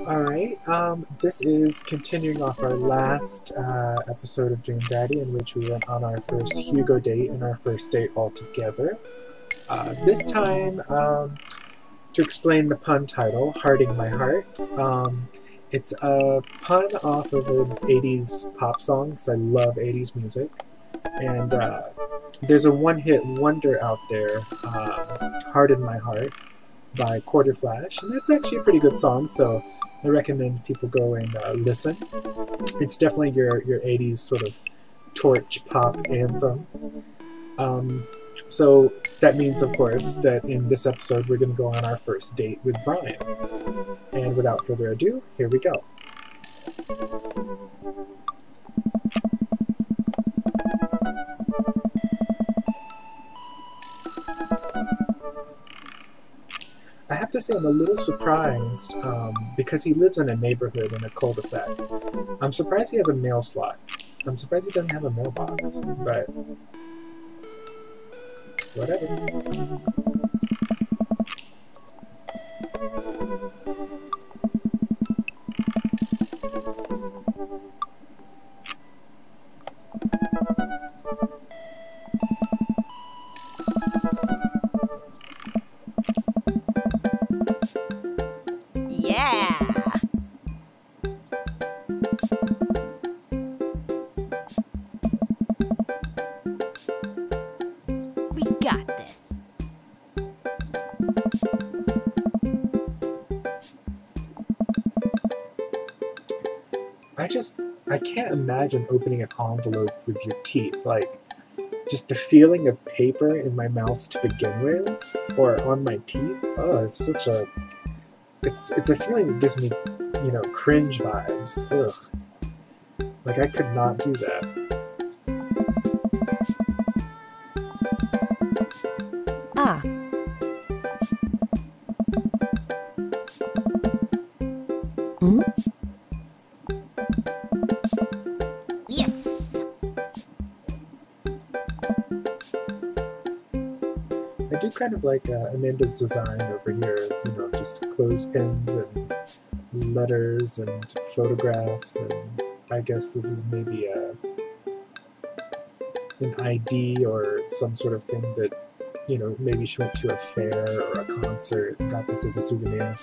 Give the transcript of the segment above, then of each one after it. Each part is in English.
Alright, this is continuing off our last episode of Dream Daddy, in which we went on our first Hugo date and our first date all together. This time, to explain the pun title, Hearting My Heart, it's a pun off of an 80s pop song, because I love 80s music. And there's a one-hit wonder out there, Harden My Heart, by Quarterflash, and that's actually a pretty good song, so I recommend people go and listen. It's definitely your 80s sort of torch pop anthem. So that means, of course, that in this episode we're going to go on our first date with Brian. And without further ado, here we go. I have to say I'm a little surprised because he lives in a neighborhood in a cul-de-sac. I'm surprised he has a mail slot. I'm surprised he doesn't have a mailbox, but whatever. I can't imagine opening an envelope with your teeth. Like, just the feeling of paper in my mouth to begin with, or on my teeth. Oh, it's such a... It's a feeling that gives me, you know, cringe vibes. Ugh. Like, I could not do that. Ah. Hmm? I do kind of like Amanda's design over here, you know, just clothespins and letters and photographs, and I guess this is maybe an ID or some sort of thing that, you know, maybe she went to a fair or a concert and got this as a souvenir.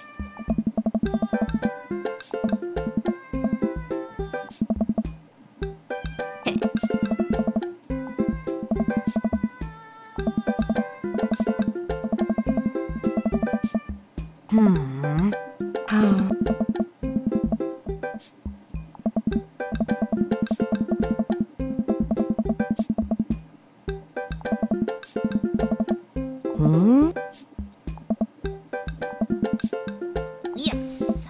Yes.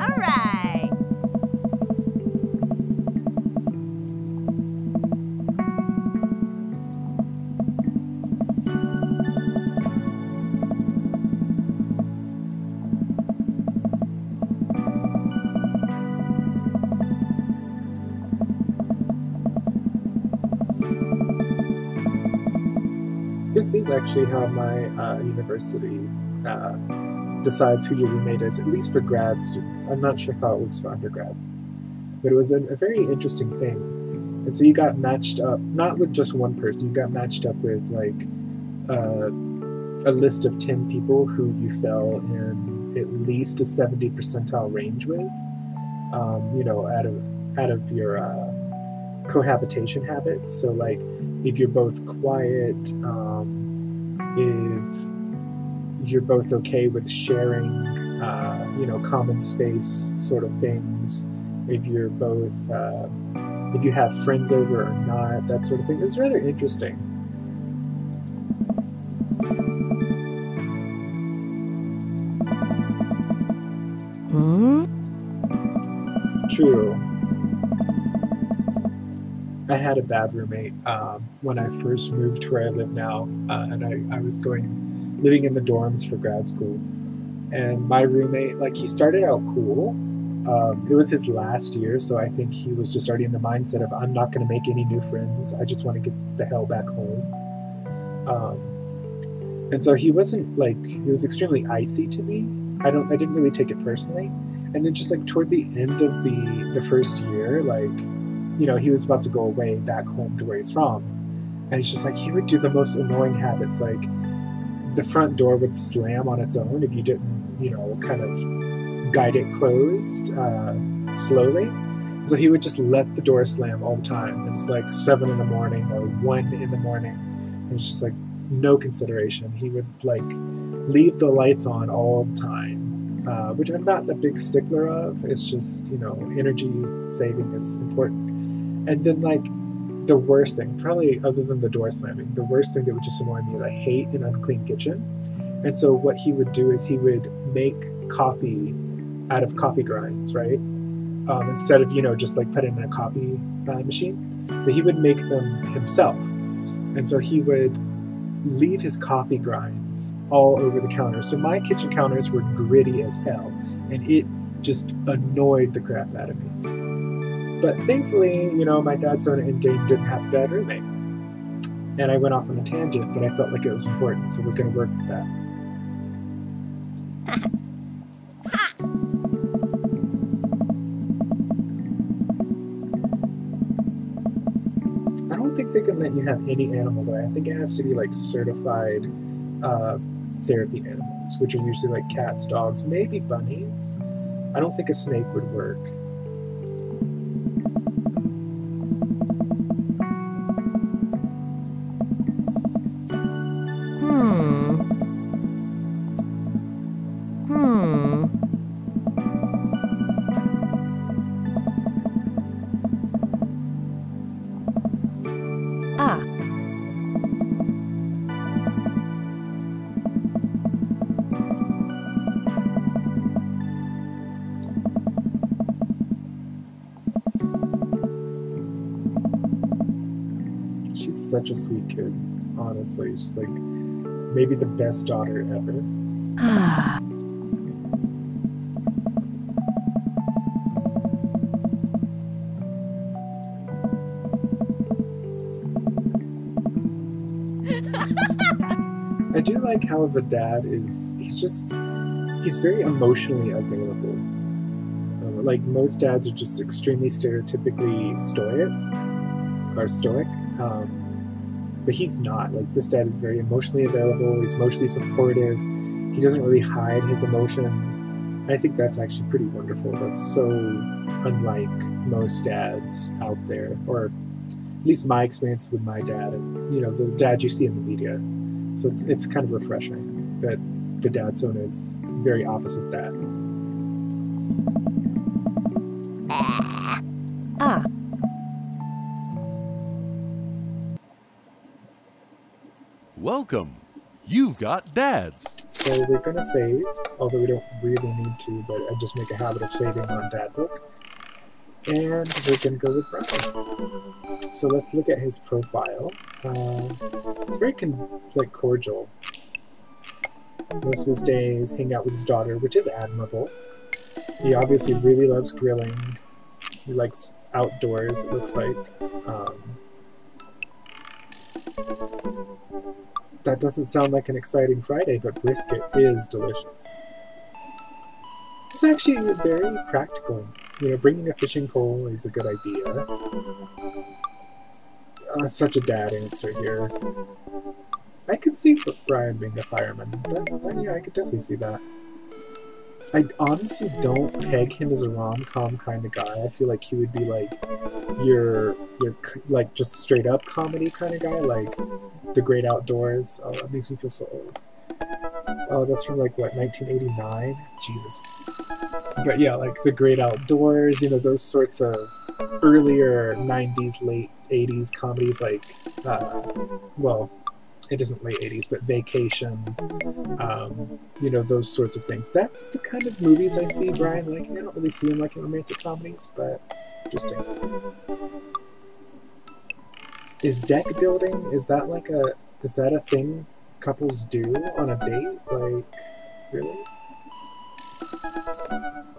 All right. This is actually how my university decides who your roommate is, at least for grad students. I'm not sure how it works for undergrad. But it was a very interesting thing. And so you got matched up, not with just one person, you got matched up with like a list of 10 people who you fell in at least a 70 percentile range with, you know, out of your cohabitation habits. So like if you're both quiet, if you're both okay with sharing, you know, common space sort of things, if you're both, if you have friends over or not, that sort of thing. It was rather interesting. True. I had a bad roommate when I first moved to where I live now, and I was living in the dorms for grad school. And my roommate, like, he started out cool. It was his last year, so I think he was just already in the mindset of, I'm not going to make any new friends. I just want to get the hell back home. And so he wasn't, like, he was extremely icy to me. I didn't really take it personally. And then just, like, toward the end of the first year, like, you know, he was about to go away back home to where he's from. And it's just like, he would do the most annoying habits, like, the front door would slam on its own if you didn't, you know, kind of guide it closed slowly. So he would just let the door slam all the time. And it's like 7 in the morning or 1 in the morning. And it's just like no consideration. He would like leave the lights on all the time, which I'm not a big stickler of. It's just, you know, energy saving is important. And then like the worst thing, probably other than the door slamming, the worst thing that would just annoy me is I hate an unclean kitchen. And so what he would do is he would make coffee out of coffee grinds, right? Instead of, you know, just like put it in a coffee machine. But he would make them himself. And so he would leave his coffee grinds all over the counter. So my kitchen counters were gritty as hell. And it just annoyed the crap out of me. But thankfully, you know, my dad's own endgame didn't have a bad roommate. And I went off on a tangent, but I felt like it was important, so we're going to work with that. I don't think they can let you have any animal, though. I think it has to be, like, certified therapy animals, which are usually, like, cats, dogs, maybe bunnies. I don't think a snake would work. Such a sweet kid, honestly. She's like maybe the best daughter ever. I do like how the dad is, he's very emotionally available. Like most dads are just extremely stereotypically stoic. But he's not. Like, this dad is very emotionally available. He's emotionally supportive. He doesn't really hide his emotions. And I think that's actually pretty wonderful. That's so unlike most dads out there, or at least my experience with my dad and, you know, the dad you see in the media. So it's kind of refreshing that the dad zone is very opposite that. Welcome. You've got dads. So we're going to save, although we don't really need to, but I just make a habit of saving on dad book. And we're going to go with Brian. So let's look at his profile. It's very cordial. Most of his days hang out with his daughter, which is admirable. He obviously really loves grilling. He likes outdoors, it looks like. That doesn't sound like an exciting Friday, but brisket is delicious. It's actually very practical. You know, bringing a fishing pole is a good idea. Such a dad answer here. I could see Brian being a fireman. Yeah, I could definitely see that. I honestly don't peg him as a rom-com kind of guy. I feel like he would be like your like just straight up comedy kind of guy, like The Great Outdoors. Oh, that makes me feel so old. Oh, that's from like what, 1989? Jesus. But yeah, like The Great Outdoors, you know, those sorts of earlier 90s, late 80s comedies, like well, it isn't late 80s, but Vacation, you know, those sorts of things. That's the kind of movies I see Brian liking. I don't really see him liking romantic comedies, but interesting. Is deck building, is that a thing couples do on a date? Like, really?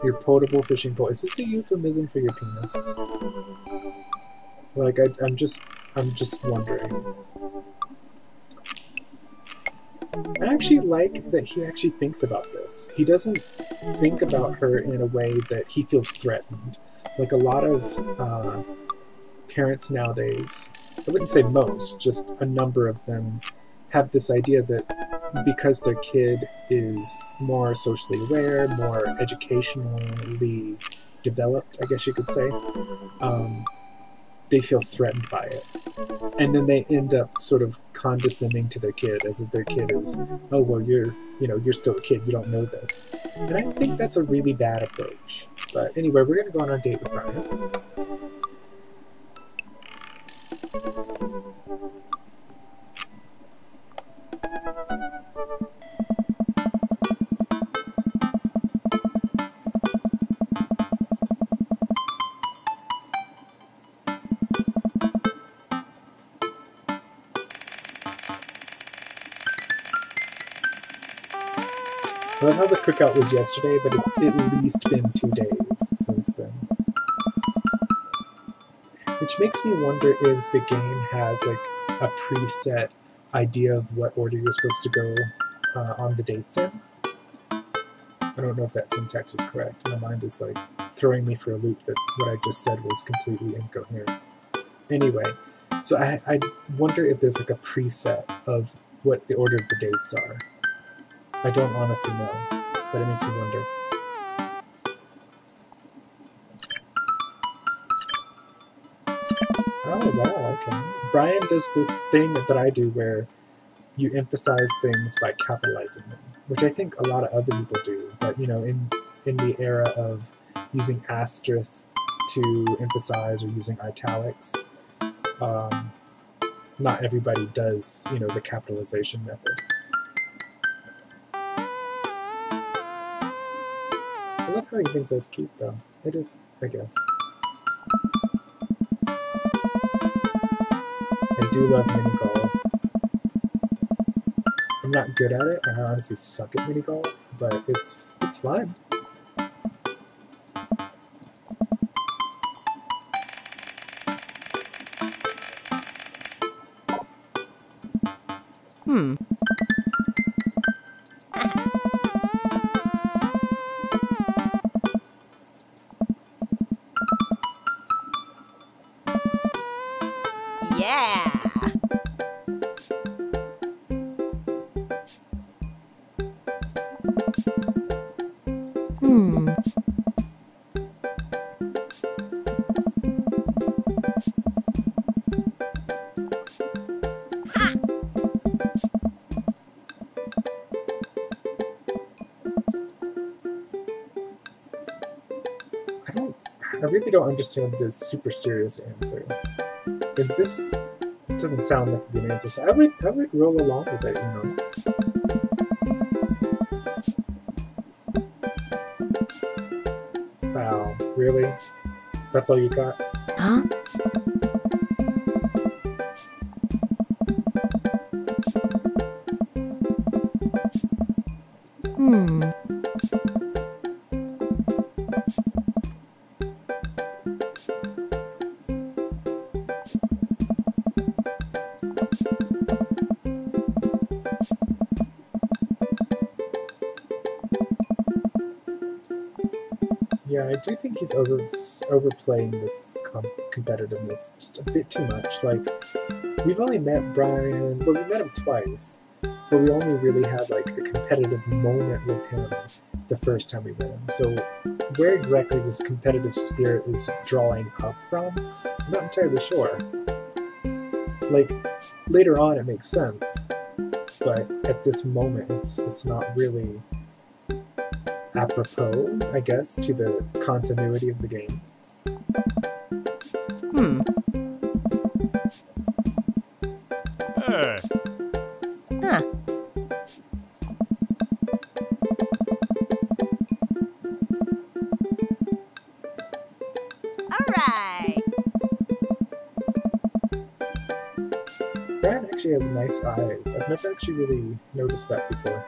Your portable fishing pole. Is this a euphemism for your penis? Like, I'm just wondering. I actually like that he actually thinks about this. He doesn't think about her in a way that he feels threatened. Like a lot of parents nowadays, I wouldn't say most, just a number of them have this idea that because their kid is more socially aware, more educationally developed, I guess you could say, they feel threatened by it. And then they end up sort of condescending to their kid as if their kid is, oh, well, you're still a kid, you don't know this. And I think that's a really bad approach. But anyway, we're going to go on a date with Brian. I love how the cookout was yesterday, but it's at least been 2 days since then. Which makes me wonder if the game has like a preset idea of what order you're supposed to go on the dates in. I don't know if that syntax was correct. My mind is like throwing me for a loop that what I just said was completely incoherent. Anyway, so I wonder if there's like a preset of what the order of the dates are. I don't honestly know, but it makes me wonder. Oh, wow, okay. Brian does this thing that I do where you emphasize things by capitalizing them, which I think a lot of other people do, but, you know, in the era of using asterisks to emphasize or using italics, not everybody does, you know, the capitalization method. I love how he thinks that's cute, though. It is, I guess. I do love mini golf. I'm not good at it. I honestly suck at mini golf, but it's fun. Yeah. I really don't understand this super serious answer. If this doesn't sound like a good answer, so I would roll along with it, you know. Wow, really? That's all you got? Huh? Yeah, I do think he's overplaying this competitiveness just a bit too much. Like, we've only met Brian, well, we met him twice, but we only really had like a competitive moment with him the first time we met him. So where exactly this competitive spirit is drawing up from, I'm not entirely sure. Like, later on it makes sense, but at this moment it's not really apropos, I guess, to the continuity of the game. Hey. Huh. All right. Brian actually has nice eyes. I've never actually really noticed that before.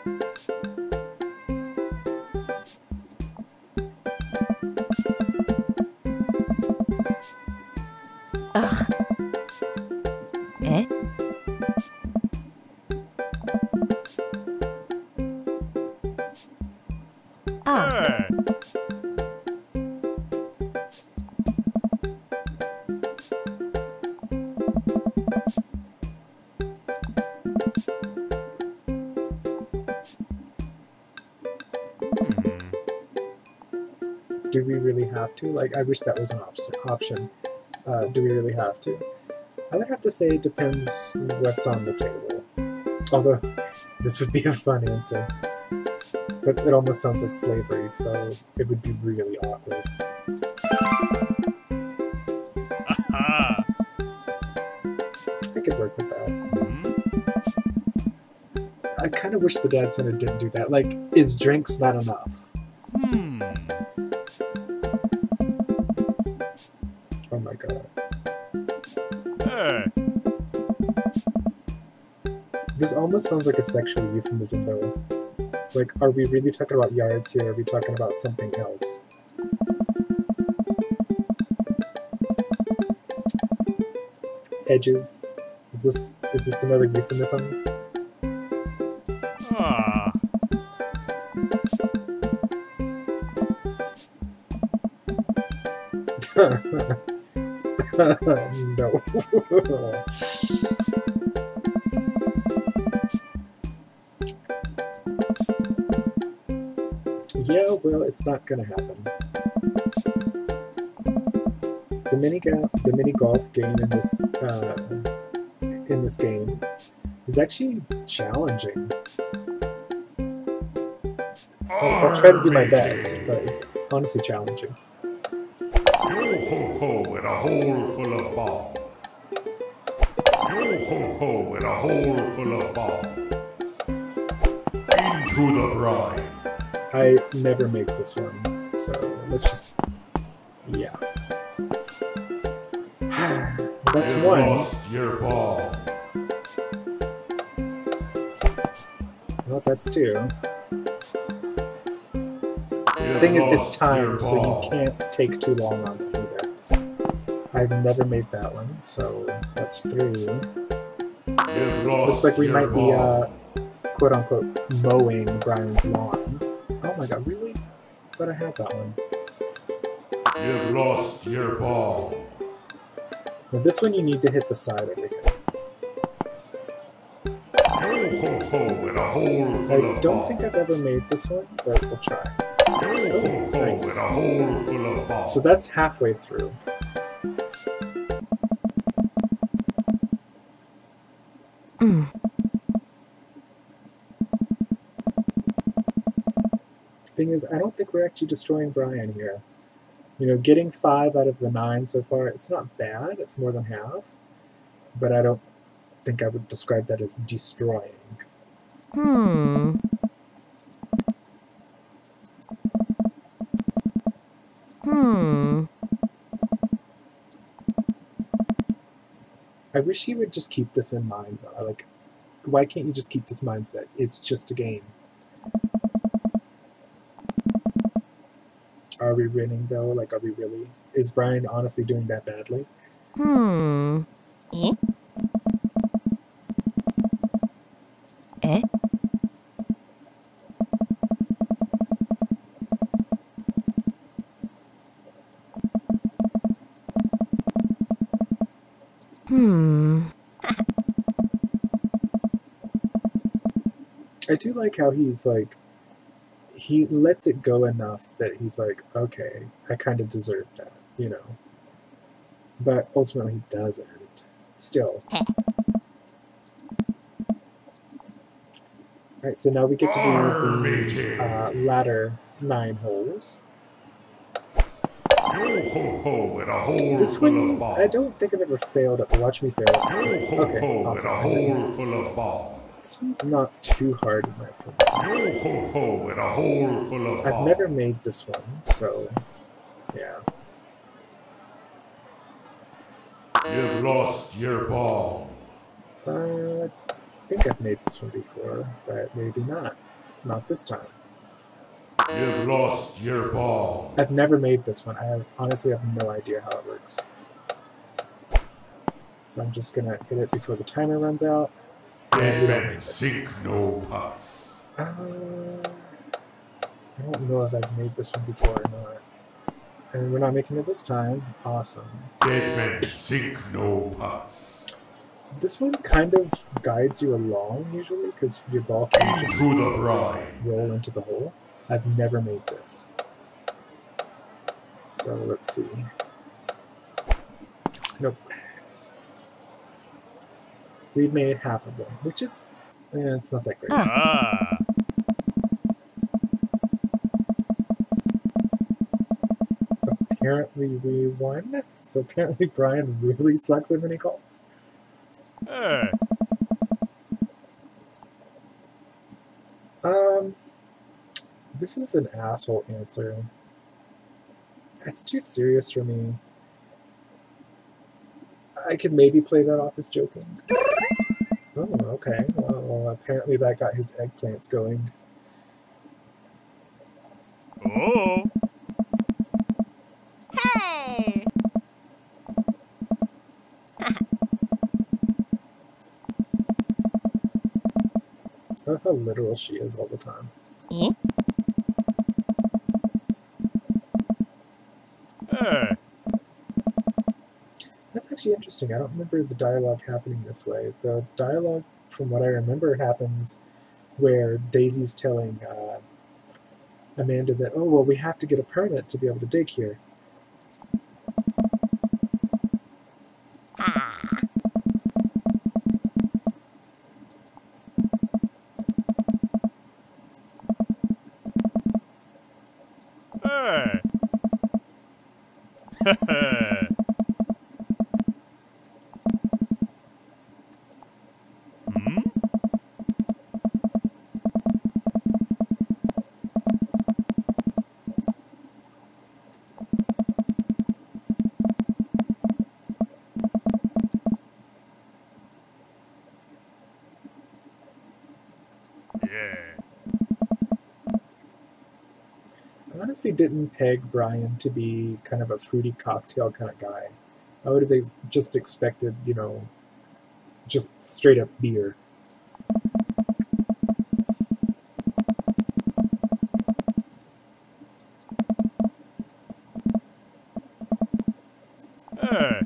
Ugh. Eh? Ah. Hey. Do we really have to? Like, I wish that was an option. Do we really have to? I would have to say it depends what's on the table. Although, this would be a fun answer. But it almost sounds like slavery, so it would be really awkward. Aha. I could work with that. I kind of wish the dad center didn't do that. Like, is drinks not enough? Oh my god. Hey. This almost sounds like a sexual euphemism, though. Like, are we really talking about yards here? Or are we talking about something else? Edges. Is this another euphemism? Ah. No. Yeah, well, it's not gonna happen. The mini golf game in this game is actually challenging. I'll try to do my best, but it's honestly challenging. Yo-ho-ho in a hole full of ball. Yo-ho-ho in a hole full of ball. Into the brine. I never make this one, so let's just... yeah. That's You've one. lost your ball. Well, that's two. The You've thing is, it's lost your timed, so ball. you can't take too long on it either. I've never made that one, so that's three. You've lost Looks like we your might be, ball. quote-unquote, mowing Brian's lawn. Oh my god, really? Thought I had that one. You've lost your ball. Now this one you need to hit the side over here. Yo-ho-ho in a hole full I of don't ball. think I've ever made this one, but we'll try. Yo-ho-ho Nice. in a hole full of ball. So that's halfway through. Thing is, I don't think we're actually destroying Brian here. You know, getting 5 out of the 9 so far, it's not bad. It's more than half. But I don't think I would describe that as destroying. I wish he would just keep this in mind, though. Like, why can't you just keep this mindset? It's just a game. Are we winning, though? Like, are we really? Is Brian honestly doing that badly? Eh? Eh? I do like how he's like, he lets it go enough that he's like, okay, I kind of deserve that, you know. But ultimately he doesn't. Still. Alright, so now we get to do the latter 9 holes. Yo-ho-ho in a hole This full of one, ball. I don't think I've ever failed it. Watch me fail it. Yo-ho-ho Okay, in awesome. a hole full of ball. This one's not too hard in my opinion. Yo-ho-ho in a hole full of ball. I've never made this one, so yeah. You've lost your ball. I think I've made this one before, but maybe not. Not this time. You've lost your ball. I've never made this one. Honestly have no idea how it works. So I'm just gonna hit it before the timer runs out. Dead men sink no putts. I don't know if I've made this one before or not. And we're not making it this time. Awesome. Dead men sink no putts. This one kind of guides you along usually because your ball can't just Into the brine. roll into the hole. I've never made this. So let's see. Nope. We've made half of them, which is, it's not that great. Ah. Apparently we won, so apparently Brian really sucks at mini golf. Hey. This is an asshole answer. It's too serious for me. I could maybe play that off as joking. Oh, okay. Well, apparently that got his eggplants going. Oh. Hey! I love how literal she is all the time. Eh? Hey. That's actually interesting. I don't remember the dialogue happening this way. The dialogue, from what I remember, happens where Daisy's telling Amanda that, oh, well, we have to get a permit to be able to dig here. Ah. Hey. Hmm? Yeah. I honestly didn't peg Brian to be kind of a fruity cocktail kind of guy. I would have just expected, you know, just straight up beer. Hey.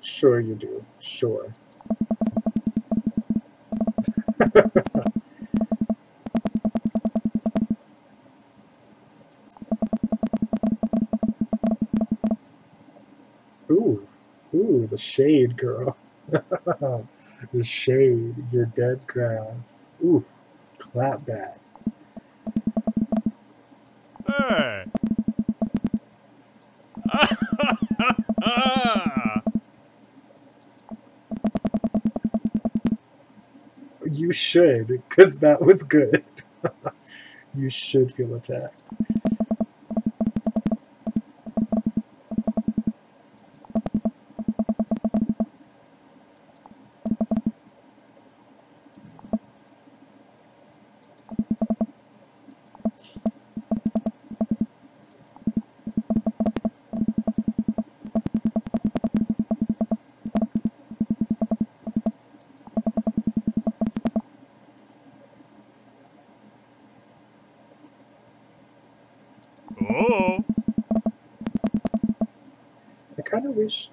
Sure you do. Sure. Ooh. Ooh, the shade, girl. The shade. Your dead grass. Ooh. Clap back. Hey. You should, because that was good. You should feel attacked. Oh. I kind of wish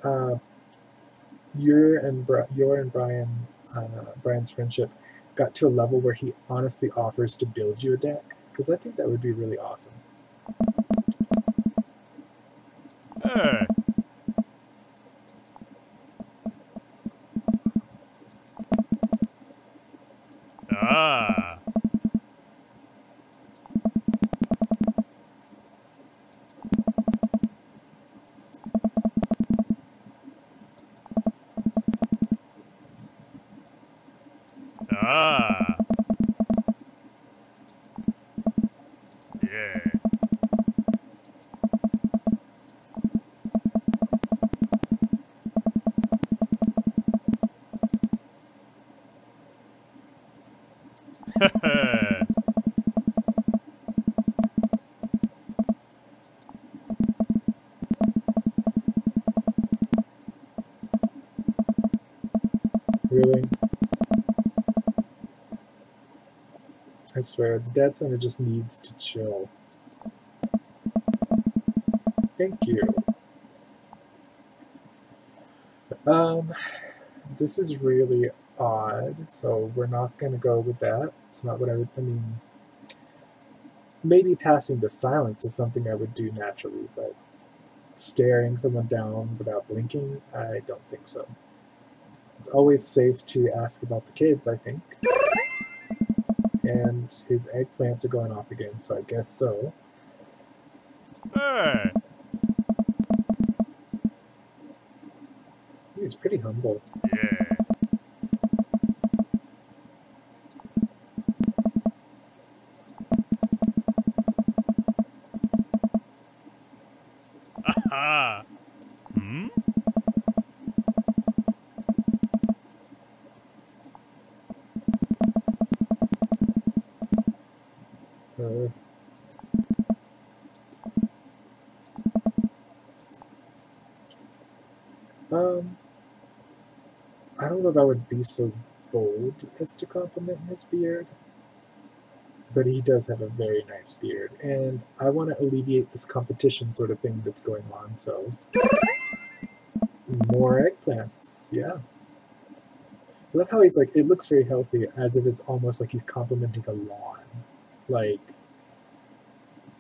your and Brian, Brian's friendship got to a level where he honestly offers to build you a deck, because I think that would be really awesome. Hey. Ah. Ah. Yeah. Really? I swear, the dad son just needs to chill. Thank you. This is really odd, so we're not going to go with that. It's not what I mean, maybe passing the silence is something I would do naturally, but staring someone down without blinking, I don't think so. It's always safe to ask about the kids, I think. And his eggplants are going off again, so I guess so. Hey. He's pretty humble. Yeah. Aha. Hmm? I don't know if I would be so bold as to compliment his beard, but he does have a very nice beard, and I want to alleviate this competition sort of thing that's going on, so more eggplants, yeah. I love how he's like, it looks very healthy, as if it's almost like he's complimenting a lawn. Like,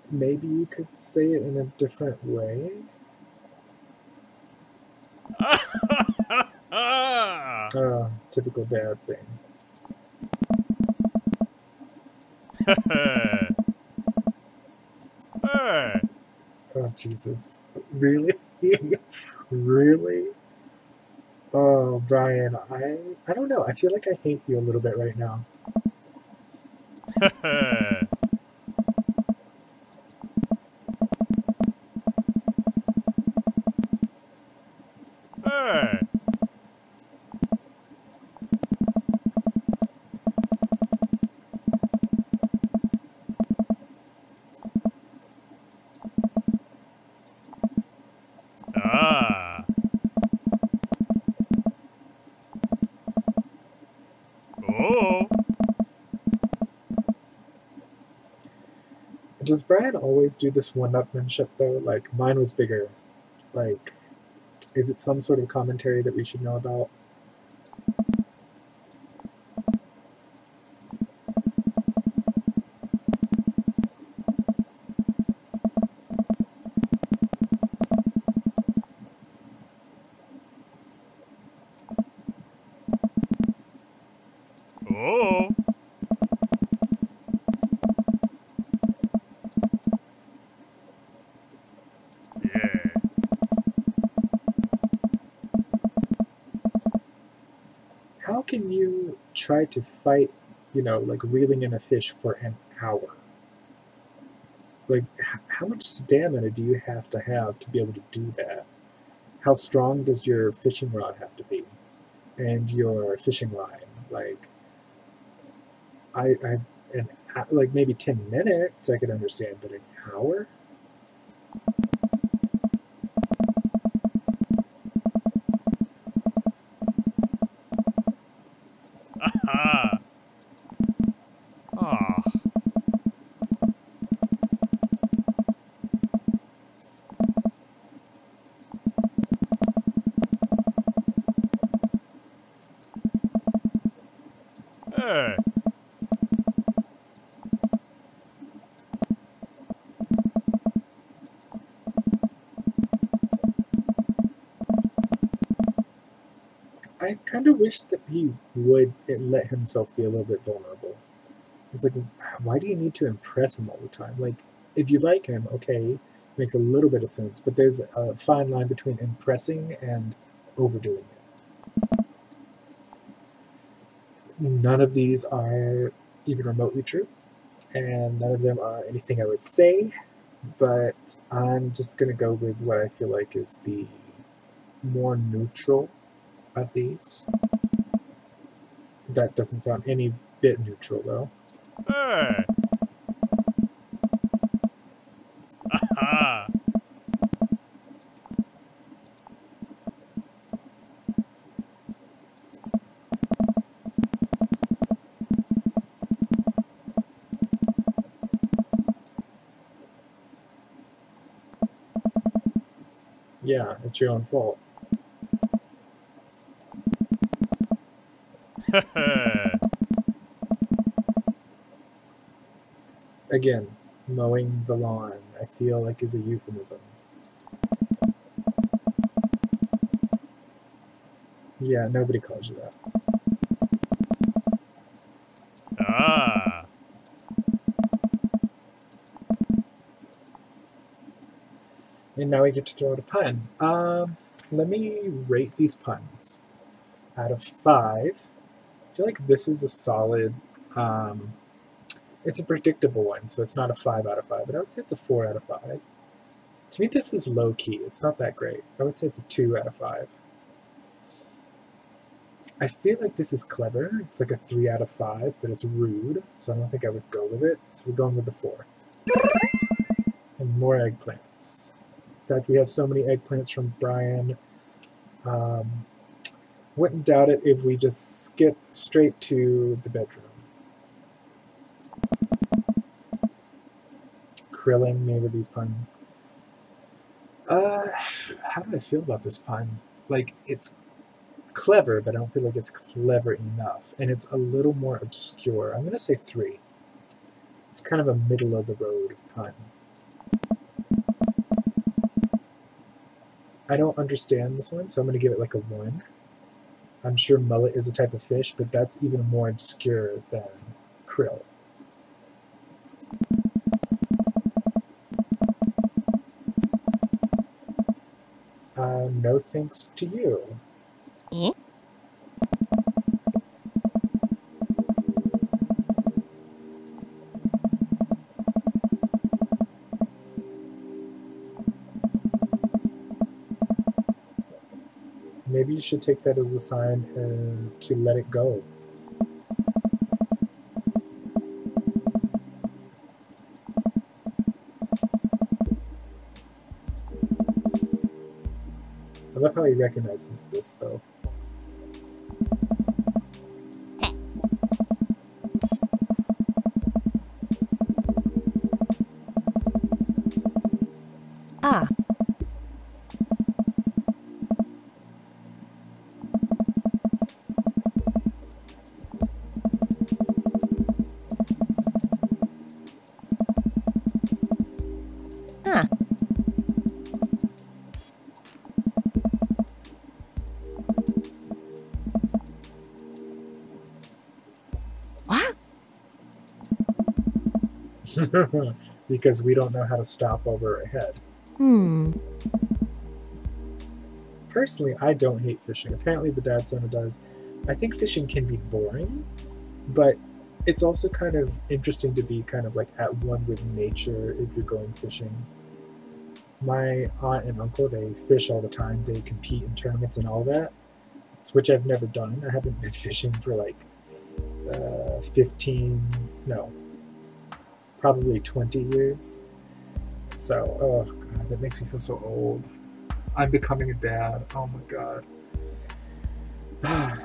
maybe you could say it in a different way? Typical dad thing. Hey. Oh, Jesus. Really? Really? Oh, Brian, I don't know. I feel like I hate you a little bit right now. Hey. Ah. Oh. Does Brian always do this one-upmanship, though? Like, mine was bigger. Like, is it some sort of commentary that we should know about? Oh. Yeah. How can you try to fight, like reeling in a fish for an hour? Like, how much stamina do you have to be able to do that? How strong does your fishing rod have to be? And your fishing line? Like, like maybe 10 minutes I could understand, but an hour? Aha. Ah. Hey. I kind of wish that he would let himself be a little bit vulnerable. It's like, why do you need to impress him all the time? Like, if you like him, okay, makes a little bit of sense, but there's a fine line between impressing and overdoing it. None of these are even remotely true. and none of them are anything I would say, but I'm just going to go with what I feel like is the more neutral of these. That doesn't sound any bit neutral, though. Hey. Aha. Yeah, it's your own fault. Again, mowing the lawn, I feel like is a euphemism. Yeah, nobody calls you that. Ah. And now we get to throw out a pun. Let me rate these puns. Out of 5, I feel like this is a solid, it's a predictable one, so it's not a 5 out of 5, but I would say it's a 4 out of 5. To me, this is low-key. It's not that great. I would say it's a 2 out of 5. I feel like this is clever. It's like a 3 out of 5, but it's rude, so I don't think I would go with it. So we're going with the 4. And more eggplants. In fact, we have so many eggplants from Brian. Wouldn't doubt it if we just skip straight to the bedroom. Krilling me with these puns. How do I feel about this pun? Like, it's clever, but I don't feel like it's clever enough. And it's a little more obscure. I'm going to say 3. It's kind of a middle-of-the-road pun. I don't understand this one, so I'm going to give it like a 1. I'm sure mullet is a type of fish, but that's even more obscure than krill. No thanks to you. Eh? Maybe you should take that as a sign to let it go. I love how he recognizes this, though. Ah. Huh. What? Because we don't know how to stop while we're ahead. Personally, I don't hate fishing. Apparently the dad sauna does. I think fishing can be boring, but it's also kind of interesting to be kind of like at one with nature if you're going fishing. My aunt and uncle, they fish all the time. They compete in tournaments and all that, which I've never done. I haven't been fishing for like 20 years. So, oh god, that makes me feel so old. I'm becoming a dad. Oh my god. Huh.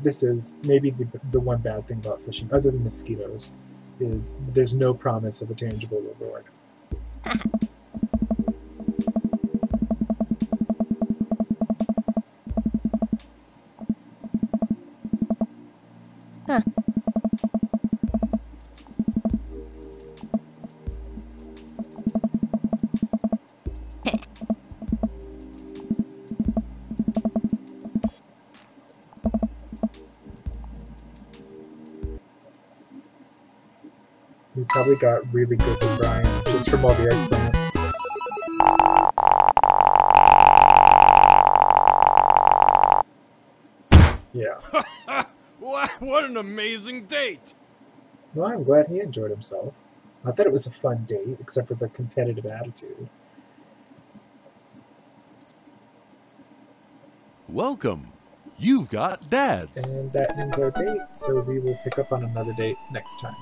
This is maybe the one bad thing about fishing, other than mosquitoes, is there's no promise of a tangible reward. Huh. We probably got really good with Brian just from all the eggplants. Yeah. What an amazing date! Well, I'm glad he enjoyed himself. I thought it was a fun date, except for the competitive attitude. Welcome. You've got dads. And that ends our date, so we will pick up on another date next time.